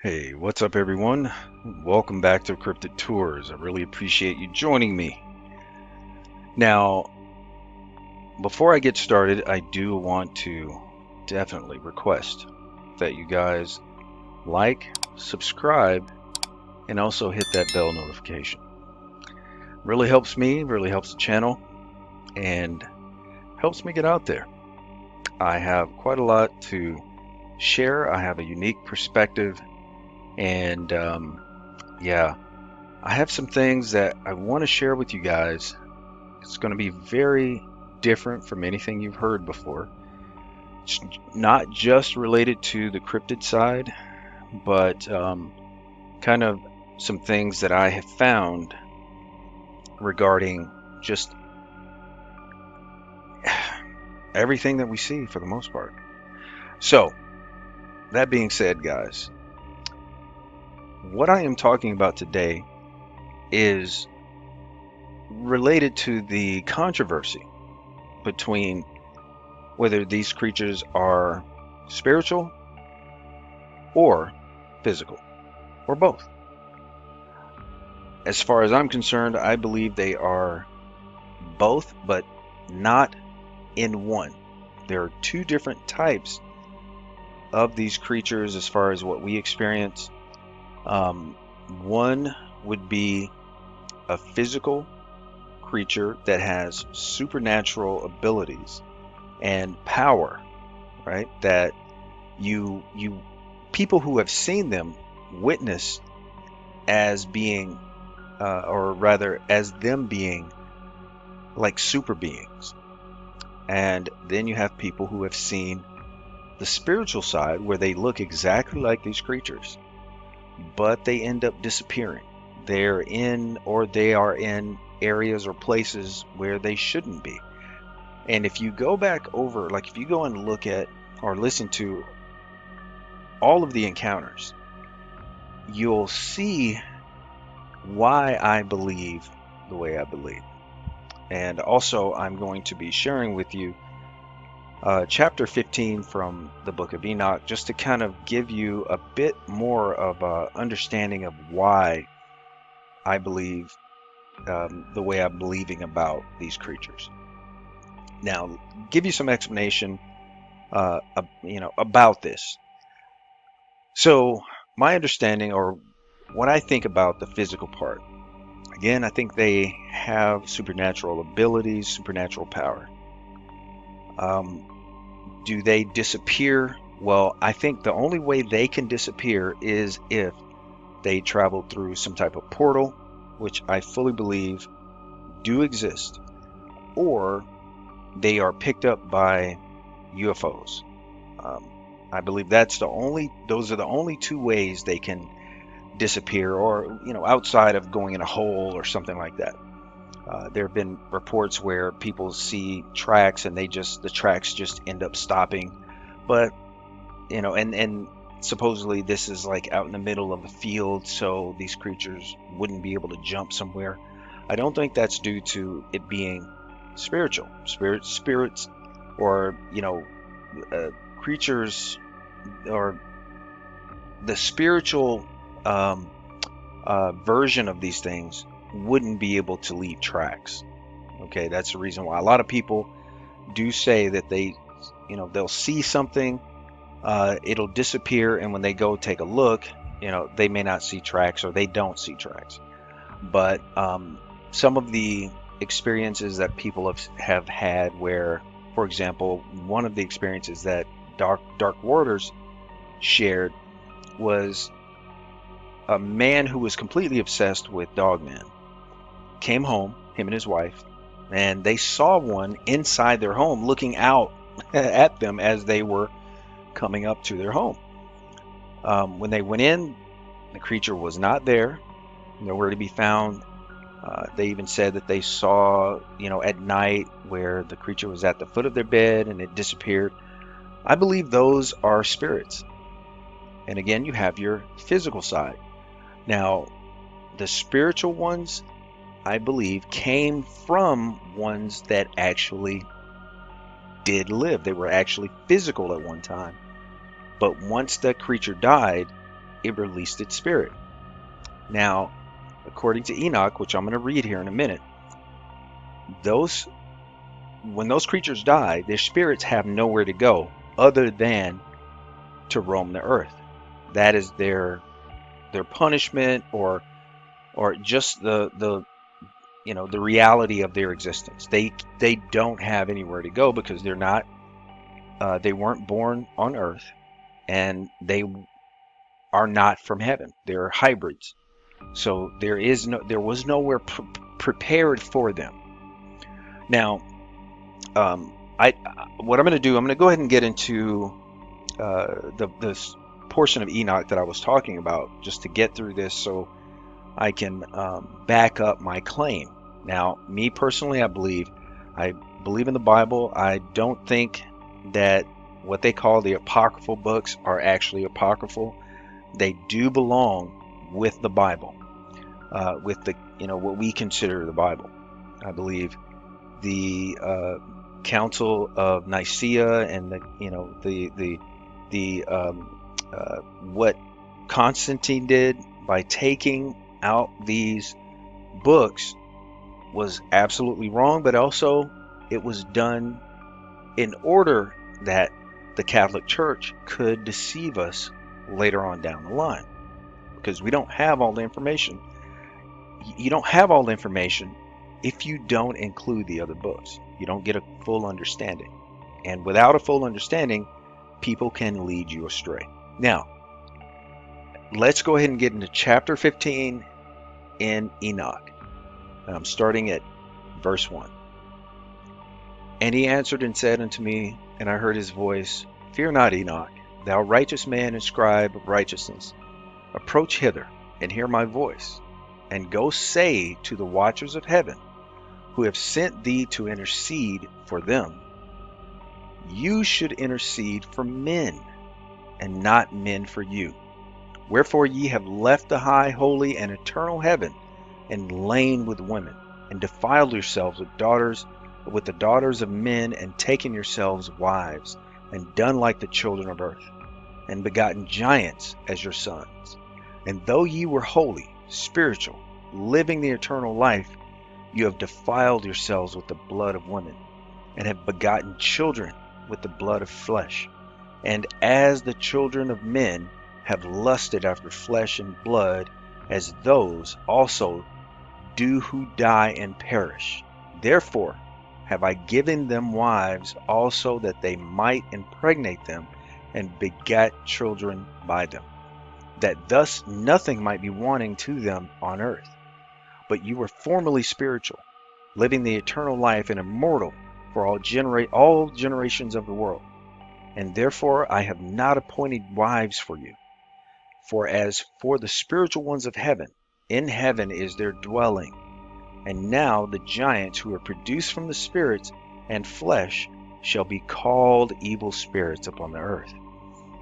Hey, what's up, everyone? Welcome back to Cryptid Tours. I really appreciate you joining me. Now, before I get started, I do want to definitely request that you guys like, subscribe, and also hit that bell notification. Really helps me, really helps the channel, and helps me get out there. I have quite a lot to share. I have a unique perspective, and yeah, I have some things that I want to share with you guys. It's going to be very different from anything you've heard before. It's not just related to the cryptid side, but kind of some things that I have found regarding just everything that we see for the most part. So, that being said, guys, what I am talking about today is related to the controversy between whether these creatures are spiritual or physical, or both. As far as I'm concerned, I believe they are both, but not in one. There are two different types of these creatures as far as what we experience. One would be a physical creature that has supernatural abilities and power, right? That you people who have seen them witness as being, or rather, as them being like super beings. And then you have people who have seen the spiritual side where they look exactly like these creatures, but they end up disappearing. They're in, or they are in areas or places where they shouldn't be. And if you go back over, like if you go and look at or listen to all of the encounters, you'll see why I believe the way I believe. And also, I'm going to be sharing with you chapter 15 from the book of Enoch, just to kind of give you a bit more of a understanding of why I believe the way I'm believing about these creatures. Now, give you some explanation, about this. So, my understanding, or what I think about the physical part, again, I think they have supernatural abilities, supernatural power. Um, do they disappear? Well, I think the only way they can disappear is if they travel through some type of portal, which I fully believe do exist, or they are picked up by UFOs. Um, I believe those are the only two ways they can disappear, or outside of going in a hole or something like that. There have been reports where people see tracks and the tracks just end up stopping, but and supposedly this is like out in the middle of a field, so these creatures wouldn't be able to jump somewhere. I don't think that's due to it being spiritual, spirits, or creatures, or the spiritual um, version of these things wouldn't be able to leave tracks. Okay, that's the reason why a lot of people do say that they'll see something, it'll disappear, and when they go take a look, they may not see tracks, or they don't see tracks. But some of the experiences that people have had, where, for example, one of the experiences that Dark Waters shared was a man who was completely obsessed with Dogman. Came home, him and his wife, and they saw one inside their home looking out at them as they were coming up to their home. When they went in, the creature was not there, nowhere to be found. They even said that they saw, at night, where the creature was at the foot of their bed and it disappeared. I believe those are spirits. And again, you have your physical side. Now, the spiritual ones, I believe, came from ones that actually did live. They were actually physical at one time. But once that creature died, it released its spirit. Now, according to Enoch, which I'm going to read here in a minute, those when those creatures die, their spirits have nowhere to go other than to roam the earth. That is their punishment, or just the reality of their existence. They don't have anywhere to go because they weren't born on earth, and they are not from heaven. They're hybrids. So there was nowhere prepared for them. Now, I what I'm going to do, I'm going to go ahead and get into this portion of Enoch that I was talking about, just to get through this, so I can back up my claim. Now, me personally, I believe in the Bible. I don't think that what they call the apocryphal books are actually apocryphal. They do belong with the Bible, with the what we consider the Bible. I believe the Council of Nicaea, and what Constantine did by taking out these books was absolutely wrong, but also it was done in order that the Catholic Church could deceive us later on down the line, because we don't have all the information. You don't have all the information if you don't include the other books. You don't get a full understanding. And without a full understanding, people can lead you astray. Now, let's go ahead and get into chapter 15 in Enoch. And I'm starting at verse 1. And he answered and said unto me, and I heard his voice, Fear not, Enoch, thou righteous man and scribe of righteousness. Approach hither, and hear my voice, and go say to the watchers of heaven, who have sent thee to intercede for them, you should intercede for men, and not men for you. Wherefore ye have left the high, holy, and eternal heaven, and lain with women, and defiled yourselves with the daughters of men, and taken yourselves wives, and done like the children of earth, and begotten giants as your sons. And though ye were holy, spiritual, living the eternal life, you have defiled yourselves with the blood of women, and have begotten children with the blood of flesh. And as the children of men have lusted after flesh and blood, as those also do who die and perish. Therefore have I given them wives also, that they might impregnate them, and begat children by them, that thus nothing might be wanting to them on earth. But you were formerly spiritual, living the eternal life, and immortal for all generations of the world. And therefore I have not appointed wives for you. For as for the spiritual ones of heaven, in heaven is their dwelling. And now the giants who are produced from the spirits and flesh shall be called evil spirits upon the earth,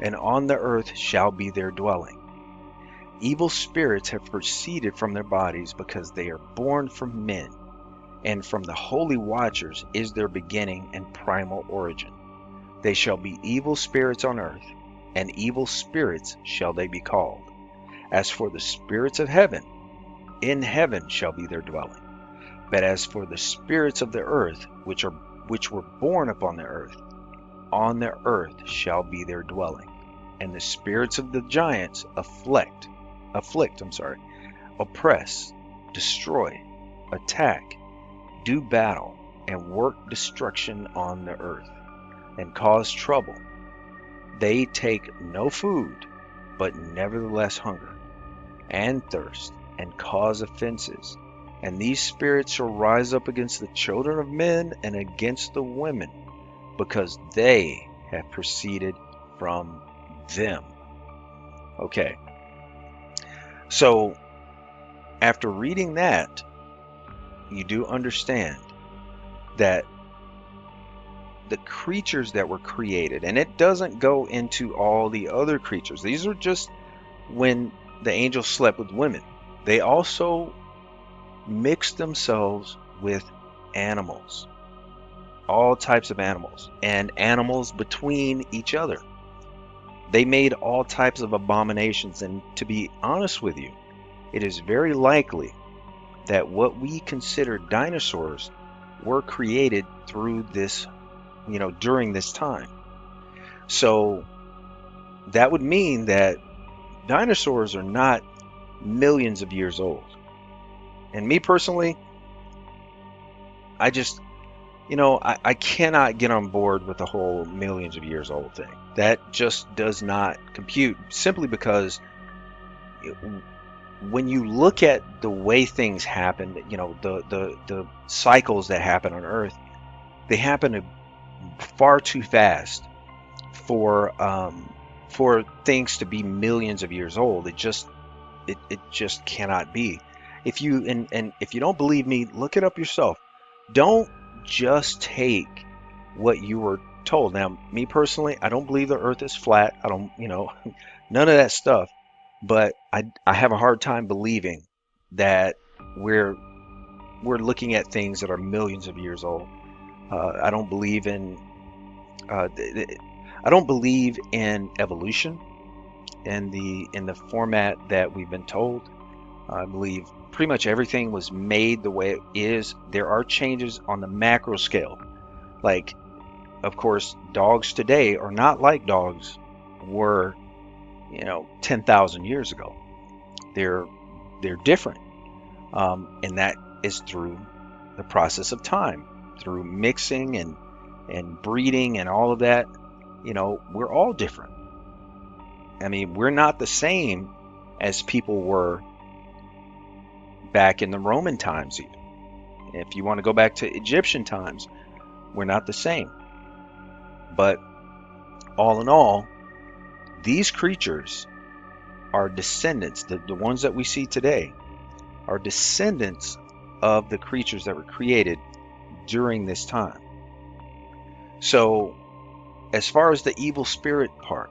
and on the earth shall be their dwelling. Evil spirits have proceeded from their bodies, because they are born from men, and from the holy watchers is their beginning and primal origin. They shall be evil spirits on earth, and evil spirits shall they be called. As for the spirits of heaven, in heaven shall be their dwelling. But as for the spirits of the earth, which were born upon the earth, on the earth shall be their dwelling. And the spirits of the giants afflict, oppress, destroy, attack, do battle, and work destruction on the earth, and cause trouble. They take no food, but nevertheless hunger, and thirst, and cause offenses. And these spirits shall rise up against the children of men, and against the women, because they have proceeded from them. Okay. So, after reading that, you do understand that the creatures that were created, and it doesn't go into all the other creatures. These are just when the angels slept with women. They also mixed themselves with animals, all types of animals, and animals between each other. They made all types of abominations, and to be honest with you, it is very likely that what we consider dinosaurs were created through this, during this time. So that would mean that dinosaurs are not millions of years old. And me personally, I just, I cannot get on board with the whole millions of years old thing. That just does not compute, simply because when you look at the way things happen, the cycles that happen on Earth, they happen far too fast for things to be millions of years old. It just cannot be. If you and if you don't believe me, look it up yourself. Don't just take what you were told. Now, me personally, I don't believe the Earth is flat. I don't, none of that stuff. But I have a hard time believing that we're we're looking at things that are millions of years old. I don't believe in uh, I don't believe in evolution in the format that we've been told. I believe pretty much everything was made the way it is. There are changes on the macro scale. Like, of course, dogs today are not like dogs were, 10,000 years ago. They're they're different, and that is through the process of time, through mixing and breeding and all of that. We're all different. I mean, we're not the same as people were back in the Roman times, even. If you want to go back to Egyptian times, we're not the same. But all in all, these creatures are descendants, the ones that we see today, are descendants of the creatures that were created during this time. So, as far as the evil spirit part,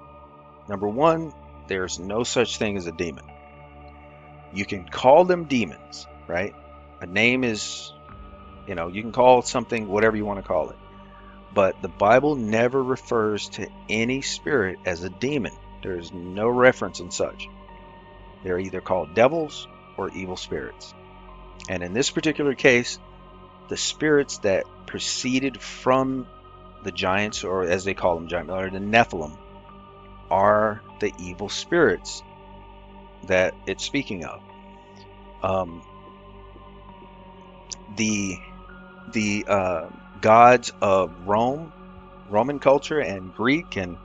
number one, there's no such thing as a demon. You can call them demons, right? A name is, you can call something whatever you want to call it. But the Bible never refers to any spirit as a demon. There's no reference in such. They're either called devils or evil spirits. And in this particular case, the spirits that proceeded from the giants, or as they call them, or the Nephilim, are the evil spirits that it's speaking of. Um, the the gods of Roman culture, and Greek, and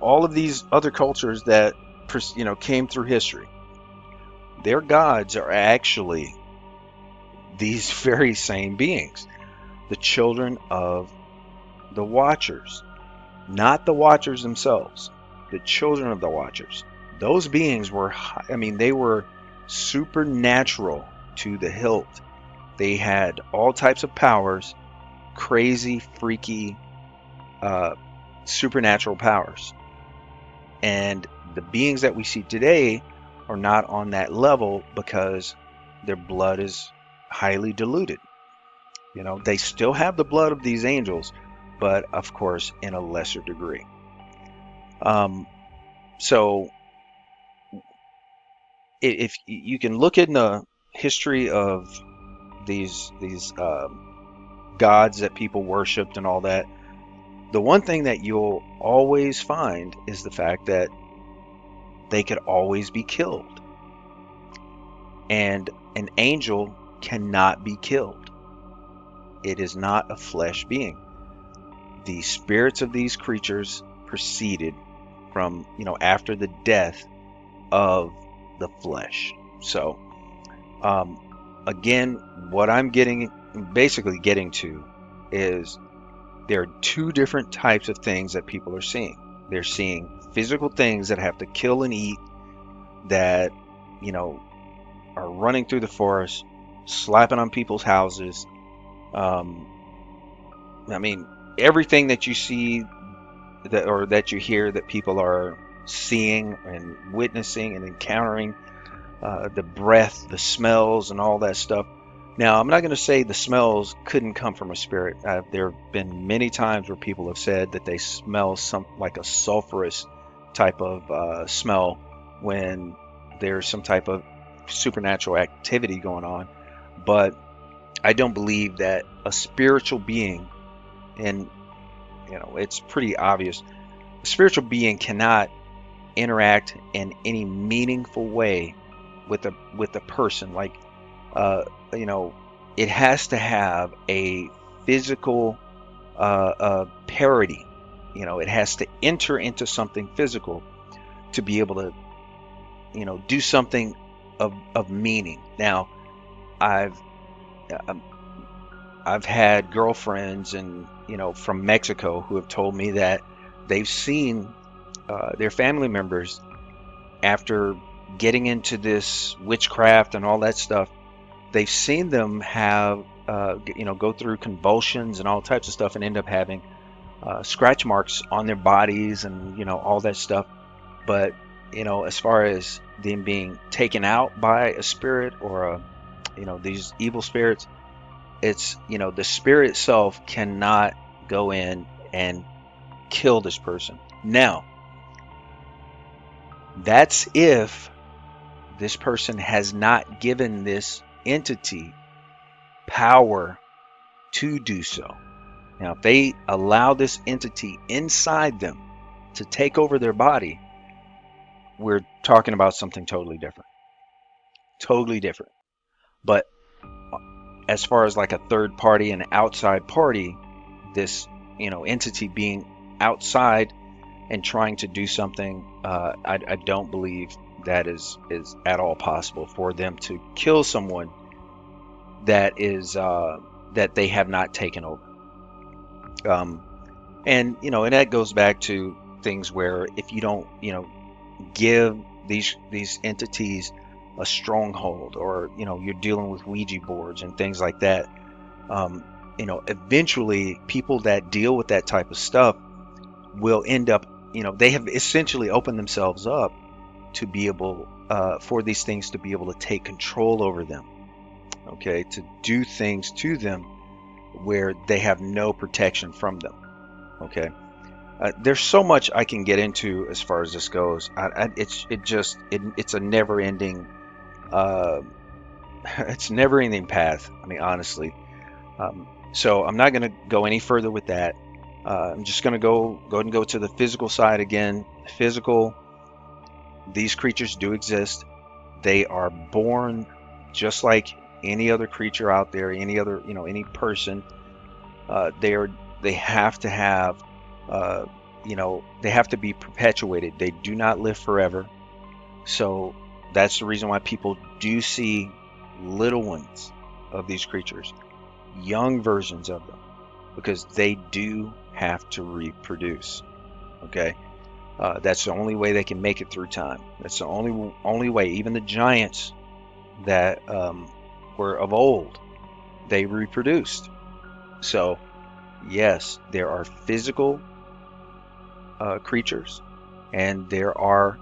all of these other cultures that came through history, their gods are actually these very same beings, the children of the Watchers, not the Watchers themselves, the children of the Watchers. Those beings were, I mean, they were supernatural to the hilt. They had all types of powers, crazy, freaky, uh, supernatural powers. And the beings that we see today are not on that level because their blood is highly diluted. They still have the blood of these angels, but of course in a lesser degree. Um, so if you can look in the history of these gods that people worshipped and all that, the one thing that you'll always find is the fact that they could always be killed. And an angel cannot be killed. It is not a flesh being. The spirits of these creatures proceeded from, after the death of the flesh. So, again, what I'm basically getting to is there are two different types of things that people are seeing. They're seeing physical things that have to kill and eat, that, are running through the forest, slapping on people's houses. Um, I mean, everything that you see that you hear that people are seeing and witnessing and encountering, the breath, the smells, and all that stuff. Now, I'm not going to say the smells couldn't come from a spirit. There have been many times where people have said that they smell some like a sulfurous type of smell when there's some type of supernatural activity going on. But I don't believe that a spiritual being, and it's pretty obvious, a spiritual being cannot interact in any meaningful way with a person. Like uh, you know, it has to have a physical parity. It has to enter into something physical to be able to, do something of meaning. Now, I've um, I've had girlfriends and from Mexico who have told me that they've seen their family members after getting into this witchcraft and all that stuff. They've seen them have go through convulsions and all types of stuff and end up having scratch marks on their bodies and all that stuff. But as far as them being taken out by a spirit or these evil spirits, it's the spirit itself cannot go in and kill this person. Now, that's if this person has not given this entity power to do so. Now, if they allow this entity inside them to take over their body, we're talking about something totally different. Totally different. But as far as like a third party and outside party, this entity being outside and trying to do something, I don't believe that is at all possible for them to kill someone that is that they have not taken over. Um, and that goes back to things where if you don't give these entities a stronghold, or you're dealing with Ouija boards and things like that, eventually people that deal with that type of stuff will end up, they have essentially opened themselves up to be able for these things to be able to take control over them, okay, to do things to them where they have no protection from them. Okay. There's so much I can get into as far as this goes. It's a never-ending uh, it's never-ending path. I mean, honestly. So I'm not going to go any further with that. I'm just going to go ahead and go to the physical side again. Physical. These creatures do exist. They are born just like any other creature out there, any other any person. They have to have they have to be perpetuated. They do not live forever. So that's the reason why people do see little ones of these creatures, young versions of them, because they do have to reproduce. Okay, that's the only way they can make it through time. That's the only way. Even the giants that were of old, they reproduced. So yes, there are physical creatures, and there are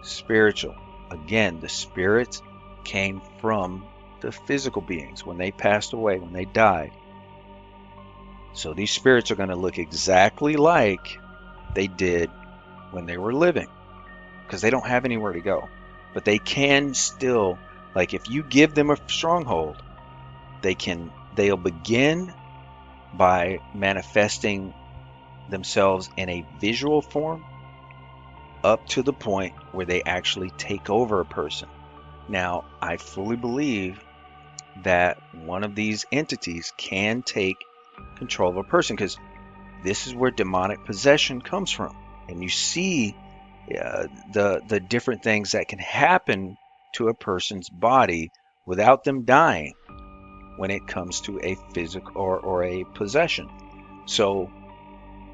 spiritual. Again, the spirits came from the physical beings when they passed away, when they died. So these spirits are going to look exactly like they did when they were living, because they don't have anywhere to go. But they can still, like if you give them a stronghold, they'll begin by manifesting themselves in a visual form up to the point where they actually take over a person. Now, I fully believe that one of these entities can take control of a person, because this is where demonic possession comes from. And you see the different things that can happen to a person's body without them dying when it comes to a physical or a possession. So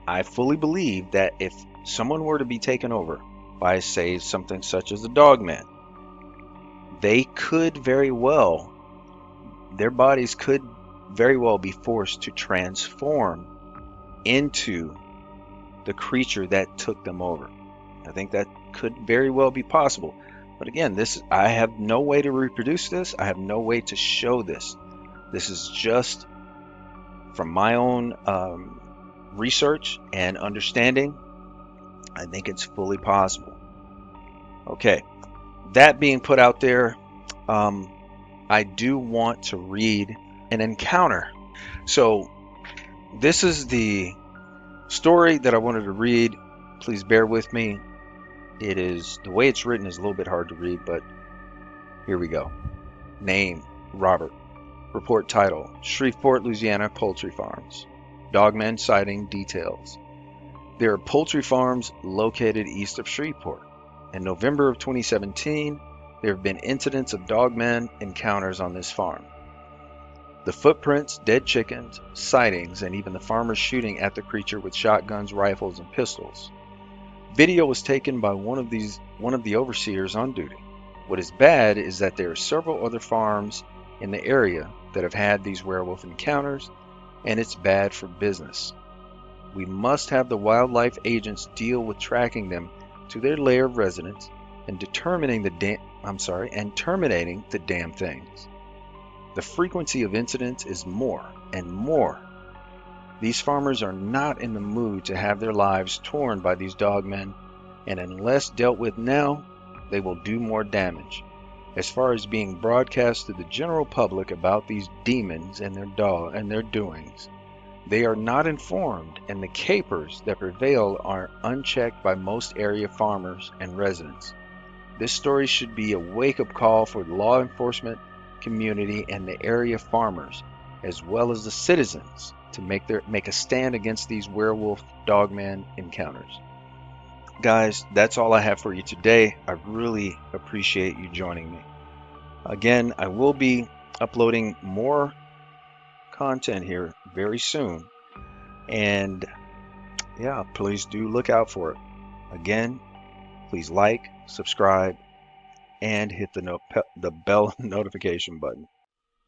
I fully believe that if someone were to be taken over by, say, something such as a dogman, they could very well, their bodies could very well be forced to transform into the creature that took them over. I think that could very well be possible. But again, I have no way to reproduce this. I have no way to show this. This is just from my own research and understanding. I think it's fully possible. Okay, that being put out there, um, I do want to read an encounter. So this is the story that I wanted to read. Please bear with me. It is the way it's written is a little bit hard to read, but here we go. Name: Robert. Report title: Shreveport, Louisiana Poultry Farms. Dogman sighting details. There are poultry farms located east of Shreveport. In November of 2017, there have been incidents of dogman encounters on this farm. The footprints, dead chickens, sightings, and even the farmers shooting at the creature with shotguns, rifles, and pistols. Video was taken by one of the overseers on duty. What is bad is that there are several other farms in the area that have had these werewolf encounters, and it's bad for business. We must have the wildlife agents deal with tracking them to their lair of residence and terminating the damn things. The frequency of incidents is more and more. These farmers are not in the mood to have their lives torn by these dogmen, and unless dealt with now, they will do more damage. As far as being broadcast to the general public about these demons and their doings, they are not informed, and the capers that prevail are unchecked by most area farmers and residents. This story should be a wake-up call for the law enforcement community and the area farmers, as well as the citizens, to make a stand against these werewolf dogman encounters. Guys, that's all I have for you today. I really appreciate you joining me. Again, I will be uploading more content here very soon. And yeah, please do look out for it. Again, please like, subscribe, and hit the bell notification button.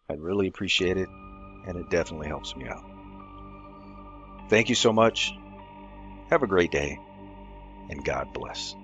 I'd really appreciate it, and it definitely helps me out. Thank you so much. Have a great day, and God bless.